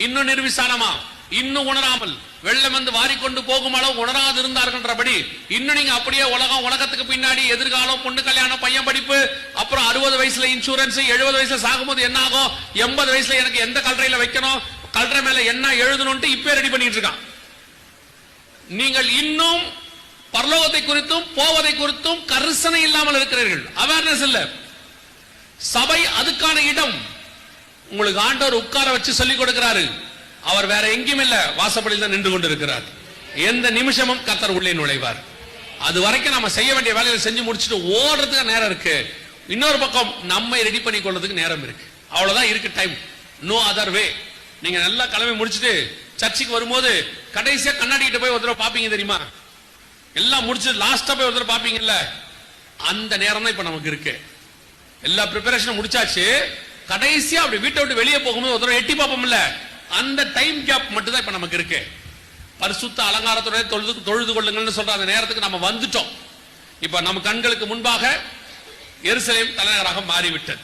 இன்னும் நிர்விசாரமா, இன்னும் உணராமல், வெள்ளம் வந்து வாரிக்கொண்டு போகும் அளவு உணராது இருந்தார்கள்ன்றபடி இன்னும் நீங்க அப்படியே உலகத்துக்கு பின்னாடி எதிர்காலம், பொண்ணு கல்யாணம், பையன் படிப்பு, அப்புறம் 60 வயசுல இன்சூரன்ஸ், 70 வயசுல சாகும்போது என்ன ஆகும், 80 வயசுல எனக்கு எந்த கல்றையில வைக்கணும், கல்றை மேல என்ன எழுதணும்னு இப்ப ரெடி பண்ணிட்டு இருக்கான். நீங்கள் இன்னும் பரலோகத்தை குறித்தும் போவதை குறித்தும் கரிசனை இல்லாமல் இருக்கிறீர்கள். அவேர்னஸ் இல்ல. சபை அதுக்கான இடம். உங்களுக்கு ஆண்டவர் உட்கார வச்சு சொல்லிக் கொடுக்கிறாரு. அவர் வேற எங்கேயும் இல்ல, வாசப்படியில் தான் நின்று கொண்டிருக்கிறார். எந்த நிமிஷமும் கர்த்தர் உள்ளே நுழைவார். அது வரைக்கும் நம்ம செய்ய வேண்டிய வேலையை செஞ்சு முடிச்சுட்டு ஓடுறதுக்கு நேரம் இருக்கு. இன்னொரு பக்கம் நம்மை ரெடி பண்ணி கொள்றதுக்கு நேரம் இருக்கு. அவ்வளவுதான் இருக்கு டைம். No other way. நீங்க நல்லா கிளம்பி முடிச்சுட்டு சர்ச்சுக்கு வரும்போது கடைசியா கண்ணாடி கிட்ட போய் ஒரு தடவை பாப்பீங்க தெரியுமா? எல்லாம் முடிச்சு லாஸ்டா போய் ஒரு தடவை பாப்பீங்கல்ல, அந்த நேரம் தான் இப்ப நமக்கு இருக்கு. எல்லா ப்ரிப்பரேஷனும் முடிச்சாச்சு, கடைசியா அப்படி வீட்டை விட்டு வெளியே போகும்போது ஒரு தடவை எட்டி பார்ப்போம்ல, அந்த டைம் கேப் மட்டும் தான் இப்ப நமக்கு இருக்கு. பரிசுத்த அலங்காரத்துடைய தொழுது கொள்ளுங்கள்னு சொல்ற அந்த நேரத்துக்கு நம்ம வந்துட்டோம். இப்ப நம்ம கண்களுக்கு முன்பாக எருசலேம் தலைநகராக மாறிவிட்டது.